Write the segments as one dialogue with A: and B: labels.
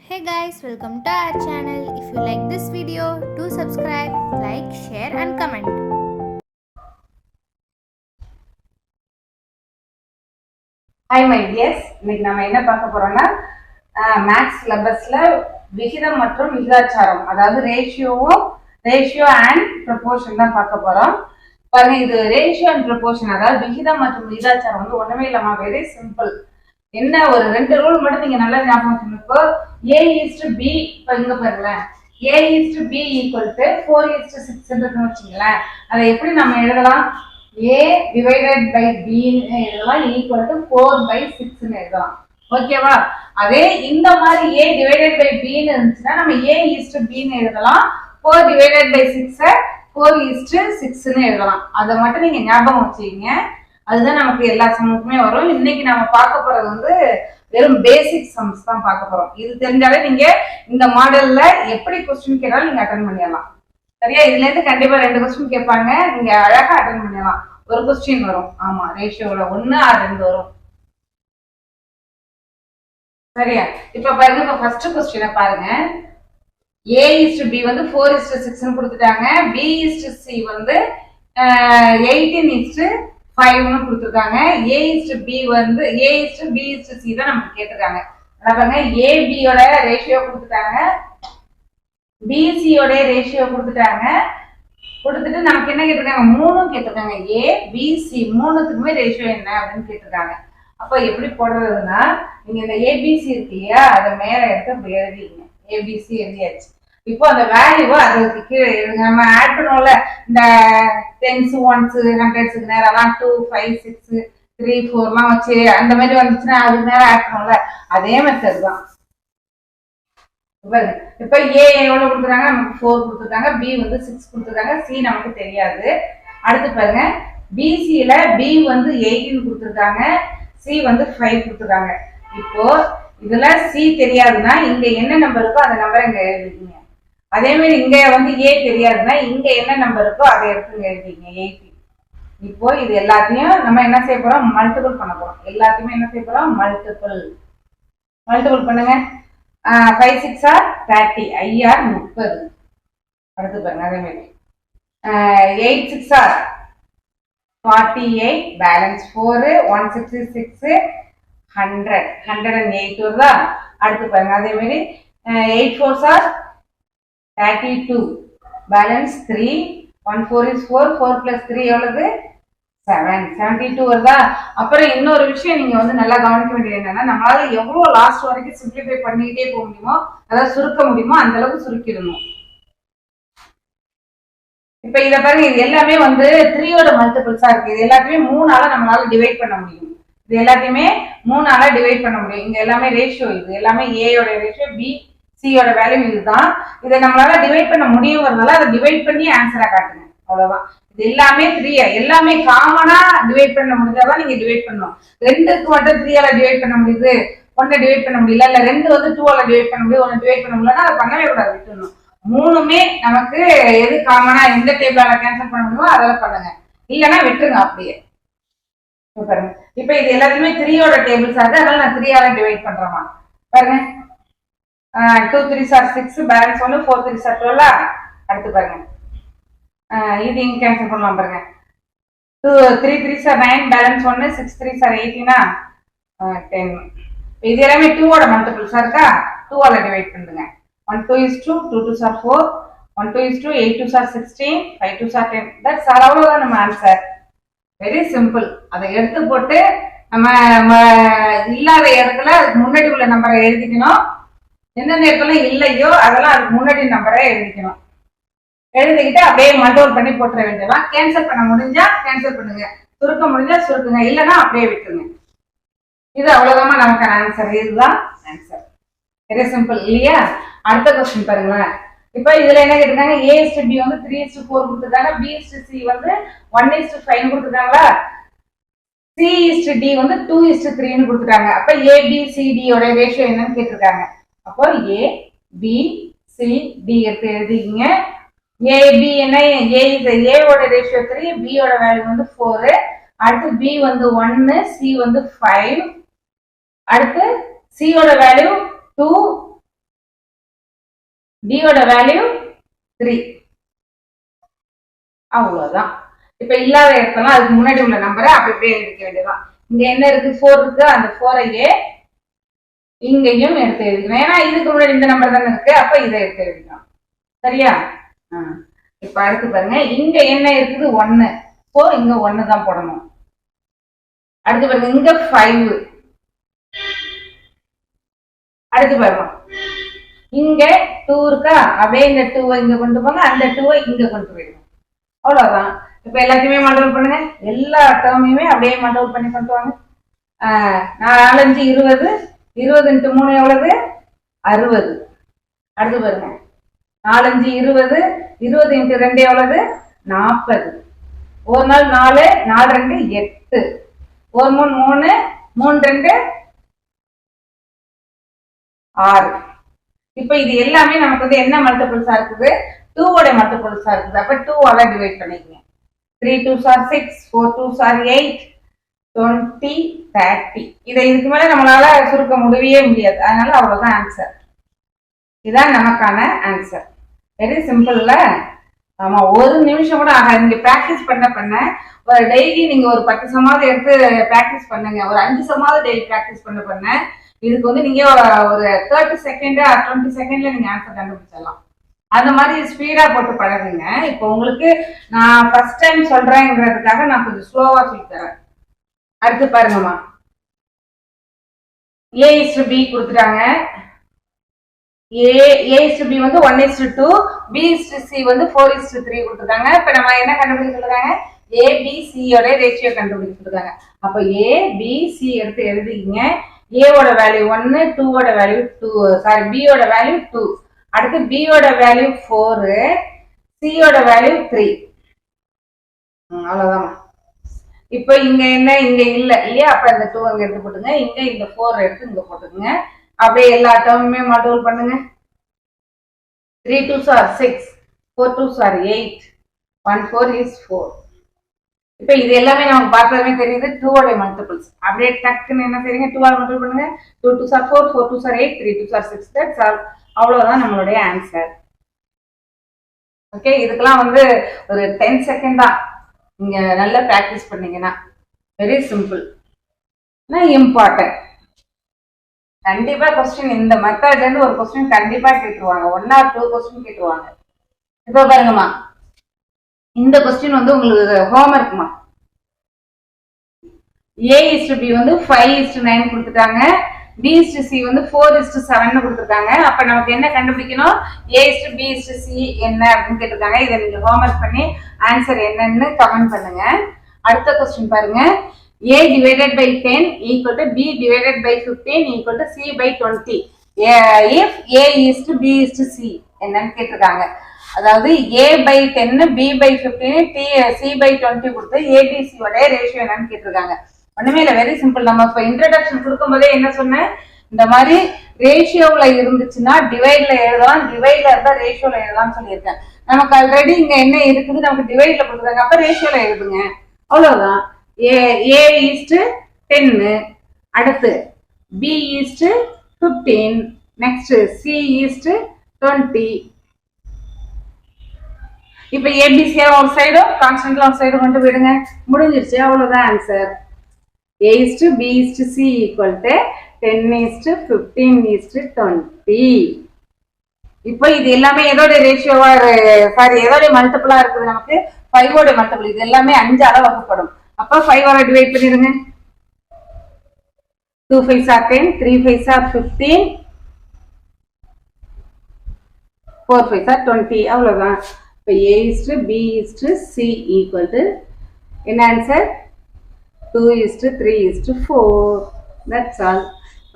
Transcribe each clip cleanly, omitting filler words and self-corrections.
A: Hey guys, welcome to our channel. If you like this video, do subscribe, like, share and comment.
B: Hi my tears, இன்னைக்கு நம்ம என்ன பார்க்க போறோம்னா maths சிலபஸ்ல விகிதம் மற்றும் விகிதாச்சாரம், அதாவது ரேஷியோ அண்ட் ப்ரொபோர்ஷன் தான் பார்க்க போறோம். பாருங்க, இது ரேஷியோ அண்ட் ப்ரொபோர்ஷன், அதாவது விகிதம் மற்றும் விகிதாச்சாரம் வந்து ஒண்ணுமே இல்லாம வெரி சிம்பிள். என்ன ஒரு ரெண்டு ரூல் மட்டும் நீங்க நல்லா ஞாபகம் வச்சுக்கணும். இப்போ A:B, இப்போ இங்க பாருங்களேன், A:B ஈக்குவல் டு 4:6 வச்சுங்களேன். அதை எப்படி நம்ம எழுதலாம்? A divided by B எழுதலாம், equal to 4/6 எழுதலாம். ஓகேவா? அதே இந்த மாதிரி A divided by B இருந்துச்சுன்னா நம்ம A:B எழுதலாம். 4 divided by 6 4:6 எழுதலாம். அதை மட்டும் நீங்க ஞாபகம் வச்சுக்கீங்க. அதுதான் நமக்கு எல்லா சம்முக்குமே வரும். இன்னைக்கு நம்ம பார்க்க போறது வந்து வெறும் பேசிக் சம்ஸ் தான் பார்க்க போறோம். இது தெரிஞ்சாலே நீங்க இந்த மாடல்ல எப்படி கொஸ்டின் கேட்டாலும் நீங்க அட்டன் பண்ணிடலாம். சரியா? இதுல இருந்து கண்டிப்பா 2 கொஸ்டின் கேட்பாங்க, நீங்க அழகா அட்டன் பண்ணலாம். ஒரு கொஸ்டின் வரும், ஆமா, ரேஷியோல 1 ஆர் 2 வரும். சரியா? இப்ப பாருங்க, இப்ப ஃபர்ஸ்ட் கொஸ்டினை பாருங்க. A:B வந்து 4:6 கொடுத்துட்டாங்க. B:C வந்து 18:5 கொடுத்துருக்காங்க. A:B வந்து A:B:C தான் நமக்கு கேட்டிருக்காங்க. பாருங்க, AB யோட ரேஷியோ கொடுத்துட்டாங்க, BC யோட ரேஷியோ கொடுத்துட்டாங்க. கொடுத்துட்டு நமக்கு என்ன கேட்டிருக்காங்க? 3 கேட்டிருக்காங்க. ABC மூணுத்துக்குமே ரேஷியோ என்ன அப்படின்னு கேட்டிருக்காங்க. அப்ப எப்படி போடுறதுன்னா, நீங்க இந்த ABC இருக்கு இல்லையா, அதை மேல எடுத்து அப்படி எழுதிங்க. ABC எழுதியாச்சு. இப்போ அந்த வேல்யூவை அதுக்கு கீழே எழுதுங்க. நம்ம ஆட் பண்ணுவோம்ல, இந்த 10s 1s 100s நேரம் 2 5 6 3 4 வச்சு அந்த மாதிரி வந்துச்சுன்னா அதுக்கு நேரம் ஆட் பண்ணுவோம்ல, அதே மெத்தட் தான். இப்ப A எவ்வளவு கொடுத்துருக்காங்க? நமக்கு 4 கொடுத்துருக்காங்க. B வந்து 6 கொடுத்துருக்காங்க. C நமக்கு தெரியாது. அடுத்து பாருங்க, BC ல B வந்து 18 கொடுத்துருக்காங்க, C வந்து 5 கொடுத்துருக்காங்க. இப்போ இதுல C தெரியாதுன்னா இங்க என்ன நம்பர் இருக்கோ அந்த நம்பரை இங்க எழுதிங்க. அதே மாதிரி இங்க வந்து A தெரியாதுன்னா இங்க என்ன நம்பர் இருக்கோ அதை எடுத்து எழுதிங்க, 80. இப்போ இது எல்லாத்தையும் நம்ம என்ன செய்ய போறோம்? மல்டிபிள் பண்ண போறோம். எல்லாத்தையுமே என்ன செய்ய போறோம்? மல்டிபிள் பண்ணுங்க. 5 6 ஆர் 30, IR 30. அடுத்து பாருங்க, அதே மாதிரி 8 6 ஆர் 48, பேலன்ஸ் 4, 166 100 108 வருதா? அடுத்து பாருங்க, அதே மாதிரி 8 4s R 32, balance 3, 1 4 is 4, 4 plus 3 எவ்வளவு? 7, 72 வருதா? அப்புறம் இன்னொரு விஷயம் நீங்க வந்து நல்லா கவனிக்க வேண்டியது என்னன்னா, நம்மளால எவ்வளவு லாஸ்ட் வரைக்கும் சிம்பிளிஃபை பண்ணிக்கிட்டே போக முடியுமோ, அதாவது சுருக்க முடியுமோ அந்த அளவுக்கு சுருக்கிடணும். இப்ப இத பாருங்க, இது எல்லாமே வந்து 3யோட மல்டிபிள்ஸா இருக்கு. இது எல்லாத்தையுமே 3ஆல நம்மளால டிவைட் பண்ண முடியும். இது எல்லாத்தையுமே 3ஆல டிவைட் பண்ண முடியும். இங்க எல்லாமே ரேஷியோ, இது எல்லாமே ஏயோட ரேஷியோ, பி சியோட வேல்யூ இதுதான். இதை நம்மளால டிவைட் பண்ண முடியுங்கிறதுனால அதை டிவைட் பண்ணி ஆன்சரா காட்டுங்க, அவ்வளவுதான். இது எல்லாமே 3, எல்லாமே காமனா டிவைட் பண்ண முடிஞ்சாதான் நீங்க டிவைட் பண்ணணும். 2க்கு மட்டும் 3ஆல டிவைட் பண்ண முடியுது, 1 டிவைட் பண்ண முடியல, இல்ல 2 வந்து 2ஆல டிவைட் பண்ண முடியும், 1 டிவைட் பண்ண முடியலன்னா அதை பண்ணவே கூடாது, விட்டுணும். 3மே நமக்கு எது காமனா எந்த டேபிளால கேன்சல் பண்ண முடியுமோ அதெல்லாம் பண்ணுங்க, இல்லைன்னா விட்டுருங்க அப்படியே. பாருங்க, இப்ப இது எல்லாத்தையுமே 3யோட டேபிள்ஸ் ஆகுது, அதனால நான் 3ஆல டிவைட் பண்றேமா. பாருங்க, 2 3s are 6, balance 1, 4 3s are 12. அடுத்து பாருங்க, இது இங்க கேன்சல் பண்ணலாம். பாருங்க, 2 3 3s are 9, balance 1, 6 3s are 18, 10. இது எல்லாமே 2ஓட மல்டிபிள்ஸா இருக்கா, 2ஆல டிவைட் பண்ணுங்க. 1 2 is 2, 2 2s are 4, 1 2 is 2, 8 2s are 16, 5 2s are 10. That's அவ்வளவுதான் நம்ம ஆன்சர். Very simple. அதை எடுத்து போட்டு நம்ம இல்லாத இடத்துல அதுக்கு முன்னாடி உள்ள நம்பரை எழுதிக்கணும். எந்தெந்த இடத்துல இல்லையோ அதெல்லாம் அதுக்கு முன்னாடி நம்பரை எழுதிக்கணும். எழுதிக்கிட்டு அப்படியே மல்டிபிள் பண்ணி போட்டுற வேண்டியதான். கேன்சல் பண்ண முடிஞ்சா கேன்சல் பண்ணுங்க, சுருக்க முடிஞ்சா சுருக்குங்க, இல்லைன்னா அப்படியே விட்டுருங்க. இது அவ்வளவுதான் நமக்கான ஆன்சர். இதுதான் ஆன்சர். வெரி சிம்பிள் இல்லையா? அடுத்த கொஸ்டின் பாருங்களேன். இப்ப இதுல என்ன கேட்டிருக்காங்க? A:B வந்து 3:4 கொடுத்துருக்காங்க, B:C வந்து 1:5 கொடுத்துருக்காங்களா, C:D வந்து 2:3 கொடுத்துட்டாங்க. அப்ப ABCD யோட ரேஷியோ என்னன்னு கேட்டிருக்காங்க. அப்போ ABCD எடுத்து எழுதிங்க. AB என்ன? A ஓட ரேஷியோ 3, B யோட வேல்யூ வந்து 4, அடுத்து B வந்து 1, C வந்து 5, அடுத்து C யோட வேல்யூ 2, D ஓட வேல்யூ 3. அவ்வளவுதான். இப்ப இல்லாத இடத்துல அதுக்கு முன்னாடி உள்ள நம்பரை அப்படியே எடுக்க வேண்டியதான். இங்க என்ன இருக்கு 4 இருக்கு, அந்த 4ஐயே இங்கேயும் எடுத்து எழுதிக்கணும். ஏன்னா இதுக்கு முன்னாடி இந்த நம்பர் தானே இருக்கு, அப்ப இதை எடுத்து எழுதிக்கலாம். சரியா? இப்ப அடுத்து பாருங்க, இங்க என்ன இருக்குது 1, சோ இங்க 1 தான் போடணும். அடுத்து பாருங்க இங்க 5, அடுத்து பாருங்க இங்க 2 இருக்கா, அப்படியே இந்த 2 இங்க கொண்டு போங்க, அந்த 2 இங்க கொண்டு போயிடுங்க. அவ்வளவுதான். இப்ப எல்லாத்தையுமே மல்டிபிள் பண்ணுங்க, எல்லா டேர்மையுமே அப்படியே மல்டிபிள் பண்ணி கொண்டு வாங்க. 4 5 20, 20 × 3 எவ்வளவு? 60. அடுத்து பாருங்க 4 5 20, 20 × 2 எவ்வளவு? 40. ஒரு நாள் 4, 4 2 8, 1 3 3, 3 2 6. இப்ப இது எல்லாமே நமக்கு வந்து என்ன மல்டிபிள்ஸா இருக்குது? 2 ஓட மல்டிபிள்ஸா இருக்குது. அப்ப 2 ஆல டிவைட் பண்ணிக்கங்க. 3 2s are 6, 4 2s are 8, 20 30. இதை இதுக்கு மேல நம்மளால சுருக்க முடியவே முடியாது. அதனால அவ்வளவுதான் ஆன்சர். இதுதான் நமக்கான ஆன்சர். வெரி சிம்பிள்ல. ஆமா, ஒரு நிமிஷம் கூட ஆகாது. நீங்க பிராக்டிஸ் பண்ண ஒரு டெய்லி நீங்க ஒரு 10 சமாவது எடுத்து பிராக்டிஸ் பண்ணுங்க. ஒரு 5 சமாவது டெய்லி பிராக்டிஸ் பண்ண இதுக்கு வந்து நீங்க ஒரு 30 செகண்ட் 20 செகண்ட்ல நீங்க ஆன்சர் கண்டுபிடிச்சிடலாம். அந்த மாதிரி ஸ்பீடா போட்டு பழகுங்க. இப்போ உங்களுக்கு நான் ஃபர்ஸ்ட் டைம் சொல்றேங்கிறதுக்காக நான் கொஞ்சம் ஸ்லோவா சொல்லி தரேன். அடுத்து பாருங்கம்மா, A/B கொடுத்துட்டாங்க. A/B வந்து 1:2, B/C வந்து 4:3 கொடுத்துருக்காங்க. இப்ப நம்ம என்ன கண்டுபிடிக்க சொல்றாங்க? ABC யோட ரேஷியோ கண்டுபிடிக்க சொல்றாங்க. அப்ப ABC எடுத்து எழுதிங்க. A ஓட வேல்யூ 1, 2 ஓட வேல்யூ 2, சாரி B ஓட வேல்யூ 2, அடுத்து B ஓட வேல்யூ 4, C ஓட வேல்யூ 3. அவ்வளவுதான். இப்ப இங்க என்ன, இங்க இல்ல இல்லையா? அப்ப இந்த 2 அங்க எடுத்து போட்டுங்க, இங்க இந்த 4 எடுத்து இங்க போட்டுங்க. அப்படியே எல்லா டேர்முமே மல்டிபிள் பண்ணுங்க. 3 2s are 6, 4 2s are 8, 1 4 is 4. இப்ப இது எல்லாமே நமக்கு பார்த்ததுமே தெரியுது 2 ஓட மல்டிபிள்ஸ். அப்படியே டக்குன்னு என்ன செய்றீங்க, 2 ஆல் மல்டிபிள் பண்ணுங்க. 2 2s are 4, 4 2s are 8, 3 2s are 6. That's all. அவ்வளவுதான் நம்மளுடைய ஆன்சர். ஓகே, இதுக்கெல்லாம் வந்து ஒரு 10 செகண்ட் தான். நீங்க நல்லா பிராக்டிஸ் பண்ணீங்கன்னா வெரி சிம்பிள், இம்பார்ட்டன்ட். கண்டிப்பா கொஸ்டின் இந்த மெத்தட்ல இருந்து ஒரு கொஸ்டின் கண்டிப்பா கேட்டுருவாங்க. 1 or 2 கொஸ்டின் கேட்டுருவாங்க. இப்ப பாருங்கம்மா, இந்த கொஸ்டின் வந்து உங்களுக்கு ஹோம்வொர்க்மா. A/B வந்து 5:9 கொடுத்துட்டாங்க. B/C வந்து 4:7 கொடுத்துருக்காங்க. அப்ப நமக்கு என்ன கண்டுபிடிக்கணும்? A/B/C என்ன அப்படின்னு கேட்டிருக்காங்க. இதை நீங்க ஹோம்வொர்க் பண்ணி ஆன்சர் என்னன்னு கமெண்ட் பண்ணுங்க. அடுத்த கொஸ்டின் பாருங்க. A divided by 10 equal to B divided by 15 equal to C by 20. If A is to B is to C என்னன்னு கேட்டிருக்காங்க. அதாவது A by 10, B by 15, C by 20 கொடுத்து ABC உடைய ரேஷியோ என்னன்னு கேட்டிருக்காங்க. ஒண்ணுமே இல்லை, வெரி சிம்பிள். நம்ம இப்ப இன்ட்ரோடக்ஷன் கொடுக்கும் போதே என்ன சொன்னேன், இந்த மாதிரி ரேஷியோல இருந்துச்சுன்னா டிவைட்ல எழுதலாம், டிவைட்ல இருந்தா ரேஷியோல எழுதலாம்னு சொல்லியிருக்கேன். நமக்கு ஆல்ரெடி இங்க என்ன இருக்குது, நமக்கு டிவைட்ல கொடுத்துருக்காங்க, அப்ப ரேஷியோல எழுதுங்க. அவ்வளவுதான். A is to 10, அடுத்து B is to 15, next C is to 20. இப்ப ABC ஒரு சைடும் கான்ஸ்டன்ட்ல ஒரு சைடு கொண்டு போயிடுங்க, முடிஞ்சிருச்சு. அவ்வளவுதான் answer. A is to B is to C equal to 10 is to 15 is to 20. இப்போ இது எல்லாமே எதோட ரேஷியோவா, சாரி எதோட மல்டிபிளா இருக்குது? நமக்கு 5 ஓட மல்டிபிள். இது எல்லாமே 5 ஆல வகுப்படும். அப்ப 5 ஆல டிவைட் பண்ணிடுங்க. 2 5s are 10, 3 5s are 15, 4 5s are 20. அவ்வளவுதான். இப்போ A is to B is to C equal to என்ன answer? 2 is to 3 is to 4. That's all.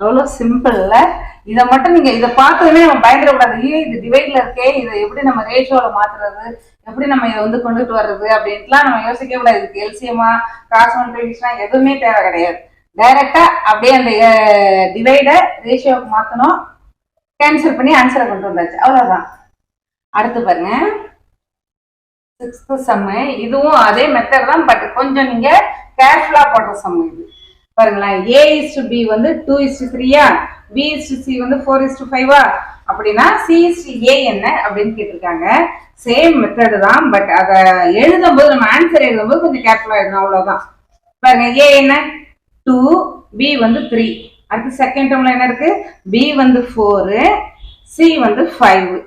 B: எவ்வளோ சிம்பிள்ல. இதை மட்டும் நீங்க இதை பார்த்ததுமே நம்ம பயந்துடக்கூடாது. இது டிவைட்ல இருக்கே, இதை எப்படி நம்ம ரேஷியோல மாத்துறது, எப்படி நம்ம இதை வந்து கொண்டுட்டு வர்றது அப்படின்ட்டுலாம் நம்ம யோசிக்க கூடாது. இதுக்கு எல்சிஎமா கிராஸ் மல்டிபிளிகேஷன் எதுவுமே தேவை கிடையாது. டைரக்டா அப்படியே அந்த டிவைட ரேஷியோவுக்கு மாத்தணும், கேன்சல் பண்ணி ஆன்சரை கொண்டு வந்தாச்சு. அவ்வளவுதான். அடுத்து பாருங்க 6th சம்மு. இதுவும் அதே மெத்தட் தான், பட் கொஞ்சம் நீங்க கேர்ஃபுல்லா போடுற சம்மு இது. பாருங்களேன், A is to B வந்து 2 is to 3, B is to C வந்து 4 is to 5. அப்ப அப்படின்னா C/A என்ன அப்படின்னு கேட்டிருக்காங்க. சேம் மெத்தட் தான், பட் அதை எழுதும்போது நம்ம ஆன்சர் எழுதும்போது கொஞ்சம் கேர்ஃபுல்லா எழுதணும், அவ்வளவுதான். பாருங்க, A என்ன 2, B வந்து 3. அடுத்து செகண்ட் டேர்ம்ல என்ன இருக்கு? B வந்து 4, C வந்து 5.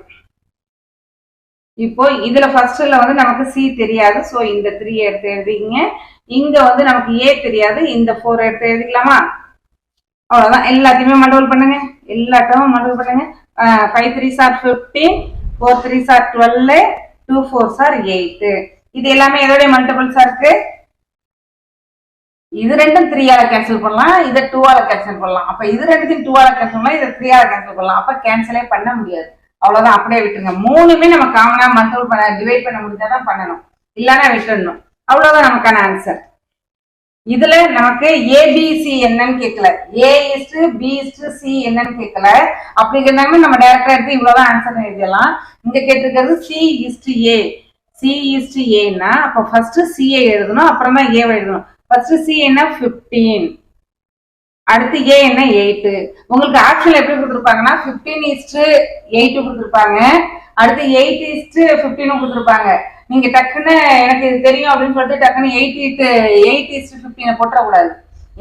B: இப்போ இதுல ஃபர்ஸ்ட்ல வந்து நமக்கு C தெரியாது, சோ இந்த 3 எடுத்து எழுதிங்க. இங்க வந்து நமக்கு A தெரியாது, இந்த 4 எடுத்து எழுதிக்கலாமா? அவ்வளவுதான். எல்லாத்தையுமே மல்டிபிள் பண்ணுங்க, எல்லா டேர்மும் மல்டிபிள் பண்ணுங்க. 5 3s are 15, 4 3s are 12, 2 4s are 8. இது எல்லாமே எதோட மல்டிபிள்ஸா இருக்கு? இது ரெண்டும் 3 ஆல கேன்சல் பண்ணலாம், இதை 2 ஆல கேன்சல் பண்ணலாம். அப்ப இது ரெண்டுத்தையும் 2 ஆல கேன்சல் பண்ணலாம், இதை 3 ஆல கேன்சல் பண்ணலாம். அப்ப கேன்சலே பண்ண முடியாது, அவ்வளவுதான். அப்படியே விட்டுருங்க. மூணுமே நம்ம காமனா மல்டிபிள் பண்ண டிவைட் பண்ண முடிஞ்சாதான் பண்ணணும், இல்லைன்னா விட்டுடணும். அவ்வளவுதான் நமக்கான ஆன்சர். இதுல நமக்கு ABC என்னன்னு கேட்கல, A/B/C என்னன்னு கேட்கல. அப்படி இருந்தாலுமே நம்ம டைரக்டா எடுத்து இவ்வளவுதான் ஆன்சர் எழுதலாம். இங்க கேட்டிருக்கிறது C/A. C/Aன்னா அப்ப ஃபர்ஸ்ட் C எழுதணும், அப்புறம் தான் A எழுதணும். ஃபர்ஸ்ட் C என்ன 15, அடுத்து A என்ன 8. உங்களுக்கு ஆப்ஷன்ல எப்படி கொடுத்துருப்பாங்கன்னா 15:8 கொடுத்துருப்பாங்க, அடுத்து 8:15 கொடுத்துருப்பாங்க. நீங்க டக்குன்னு எனக்கு இது தெரியும் அப்படின்னு சொல்லிட்டு டக்குன்னு 8:15 போட்டக்கூடாது.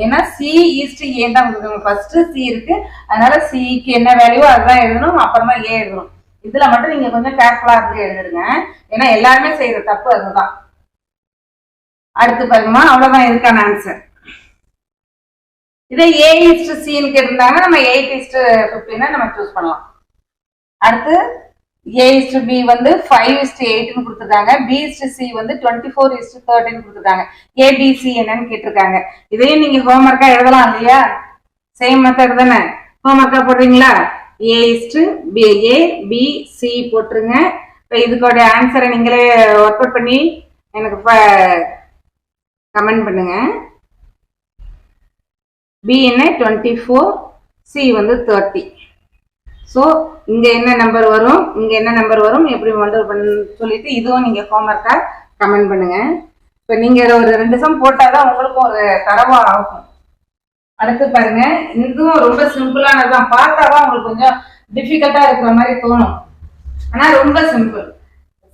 B: ஏன்னா C/A தான் கொடுத்துருக்காங்க. ஃபர்ஸ்ட் C இருக்கு, அதனால Cக்கு என்ன வேல்யூ அதுதான் எழுதணும், அப்புறமா A எழுதணும். இதுல மட்டும் நீங்க கொஞ்சம் கேர்ஃபுல்லா இருந்து எழுதுங்க, ஏன்னா எல்லாருமே செய்யற தப்பு அதுதான். அடுத்து பாருங்கம்மா, அவ்வளவுதான் இதுக்கான ஆன்சர். இதே A/C கேட்டிருந்தாங்க, நம்ம 8:15 நம்ம சூஸ் பண்ணலாம். அடுத்து A/B வந்து 5:8 கொடுத்துருக்காங்க, B/C வந்து 24:13 கொடுத்துருக்காங்க. ABC என்னன்னு கேட்டிருக்காங்க. இதையும் நீங்க ஹோம்ஒர்க்கா எழுதலாம் இல்லையா? சேம் மெத்தட் தானே, ஹோம்ஒர்க்கா போடுறீங்களா? A/B/C போட்டுருங்க. இப்போ இதுக்கோட ஆன்சரை நீங்களே ஒர்க் அவுட் பண்ணி எனக்கு கமெண்ட் பண்ணுங்க. B என்ன 24, C வந்து 30. ஸோ இங்க என்ன நம்பர் வரும், இங்க என்ன நம்பர் வரும், எப்படி மல்டிபிள் பண்ணு சொல்லிட்டு இதுவும் நீங்க ஹோம்ஒர்க்கா கமெண்ட் பண்ணுங்க. இப்போ நீங்க ஒரு 2 சம் போட்டாதான் உங்களுக்கும் ஒரு தரவா ஆகும். அடுத்து பாருங்க, இதுவும் ரொம்ப சிம்பிளானதுதான், பார்த்தாதான் உங்களுக்கு கொஞ்சம் டிஃபிகல்ட்டா இருக்கிற மாதிரி தோணும், ஆனா ரொம்ப சிம்பிள்.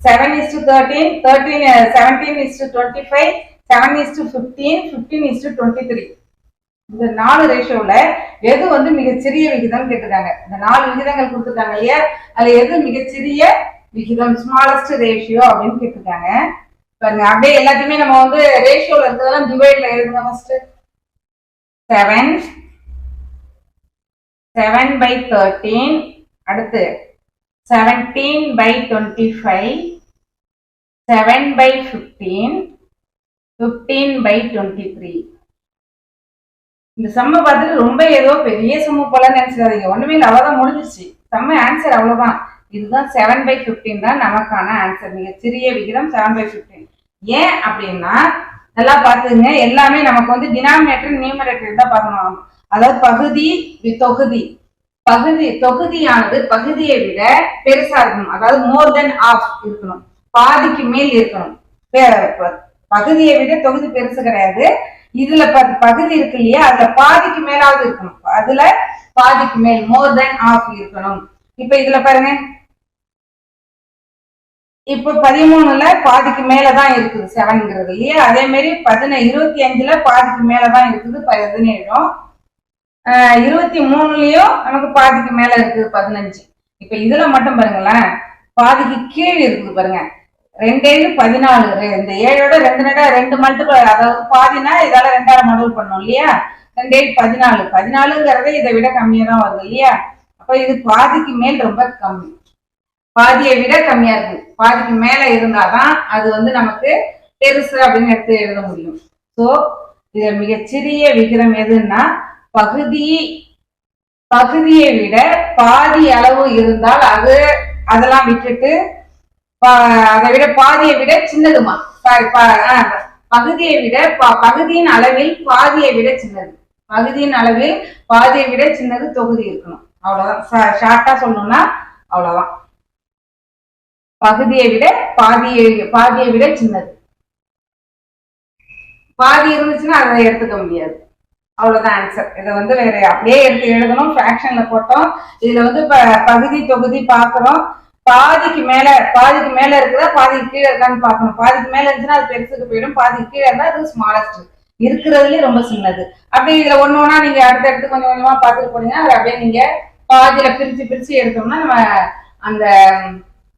B: 7:13, 17:25, 7:15, 15:23. இந்த 4 ரேஷியோல எது வந்து மிகச்சிறிய விகிதம் கேட்டிருக்காங்க. இந்த 4 விகிதங்கள் கொடுத்துருக்காங்க இல்லையா, அதுல எது மிகச்சிறிய விகிதம், ஸ்மாலஸ்ட் ரேஷியோ அப்படின்னு கேட்டிருக்காங்க. பாருங்க, அப்படியே எல்லாத்தையுமே நம்ம வந்து ரேஷியோல இருக்கிறதெல்லாம் டிவைட்ல எழுதுங்க. ஃபர்ஸ்ட் 7/13, அடுத்து 17/25, 7/15, 15/23. இந்த சம்ம பார்த்துட்டு ரொம்ப ஏதோ பெரிய சம்ம போல நினைச்சிடாதீங்க, ஒண்ணுமே இல்லை, அவ்வளவுதான், முடிஞ்சிருச்சு சம்ம. ஆன்சர் அவ்வளவுதான். இதுதான் 7/15 தான் நமக்கான ஆன்சர். நீங்க சிறிய விகிதம் 7/15. ஏன் அப்படின்னா நல்லா பாத்துங்க, எல்லாமே நமக்கு வந்து டினாமினேட்டர் நியூமரேட்டர் தான் பார்க்கணும். அதாவது பகுதி தொகுதி, தொகுதியானது பகுதியை விட பெருசா இருக்கணும், அதாவது மோர் தென் ஆஃப் இருக்கணும், பாதிக்கு மேல் இருக்கணும். பகுதியை விட தொகுதி பெருசு கிடையாது. இதுல பகுதி இருக்கு இல்லையா, அதுல பாதிக்கு மேலாவது இருக்கணும், அதுல பாதிக்கு மேல் மோர் தென் ஆஃப் இருக்கணும். இப்ப இதுல பாருங்க, இப்ப 13ல பாதிக்கு மேலதான் இருக்குது 7ங்கிறது இல்லையா, அதே மாதிரி 25ல பாதிக்கு மேலதான் இருக்குது 17. 23லயும் நமக்கு பாதிக்கு மேல இருக்குது 15. இப்ப இதுல மட்டும் பாருங்களேன், பாதிக்கு கீழ் இருக்குது பாருங்க, 2/14. இந்த 7ஓட 2 மல்டிபிள், அதாவது பாதினா இதால 2ஆல மல்டிபிள் பண்ணோம் இல்லையா, 2/14. 14ங்கிறதே இதை விட கம்மியா தான் வருது இல்லையா. அப்ப இது பாதிக்கு மேல் ரொம்ப கம்மி, பாதியை விட கம்மியா இருக்கு. பாதிக்கு மேல இருந்தாதான் அது வந்து நமக்கு பெருசு அப்படின்னு எடுத்து எழுத முடியும். சோ இது மிகச்சிறிய விகிதம் எதுன்னா பகுதியை விட பாதி அளவு இருந்தால் அதெல்லாம் விட்டுட்டு அதை விட பாதியை விட சின்னதுமா, சாரி, பகுதியை விட பகுதியின் அளவில் பாதியை விட சின்னது, பகுதியின் அளவில் பாதியை விட சின்னது தொகுதி இருக்கணும். அவ்வளவுதான், ஷார்ட்டா சொல்லணும்னா அவ்வளவுதான். பகுதியை விட பாதியை விட சின்னது, பாதி இருந்துச்சுன்னா அதை எடுத்துக்க முடியாது, அவ்வளவுதான் ஆன்சர். இதை வந்து வேற அப்படியே எடுத்து எழுதணும். ஃபிராக்ஷன்ல போட்டோம். இதுல வந்து பகுதி தொகுதி பாக்குறோம். பாதிக்கு மேல இருக்குதா பாதிக்கு கீழே இருக்கான்னு பாக்கணும். பாதிக்கு மேல இருந்துச்சுன்னா அது பெருசுக்கு போயிடும். பாதிக்கு கீழே இருந்தா அது ஸ்மாலஸ்ட், இருக்கிறதுலயே ரொம்ப சின்னது. அப்படி இதுல ஒண்ணு ஒண்ணா நீங்க அடுத்தடுத்து கொஞ்சம் கொஞ்சமா பாத்துட்டு போனீங்கன்னா அது அப்படியே நீங்க பாதியில பிரிச்சு எடுத்தோம்னா நம்ம அந்த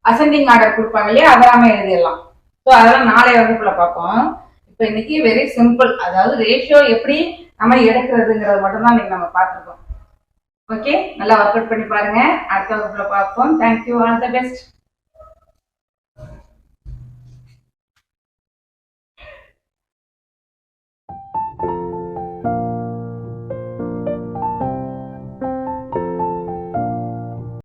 B: அசெண்டிங் ஆர்டர் கொடுப்பாங்க இல்லையா, அதெல்லாமே எழுதிடலாம். ஸோ அதெல்லாம் நாளைய வகுப்புல பார்ப்போம். இப்போ இன்னைக்கு வெரி சிம்பிள், அதாவது ரேஷியோ எப்படி நம்ம எடுக்கிறதுங்கிறது மட்டும் தான் இன்னைக்கு நம்ம பார்த்துருக்கோம். ஓகே, நல்லா ஒர்க் அவுட் பண்ணி பாருங்க. அடுத்த வகுப்புல பார்ப்போம். Thank you, all the best.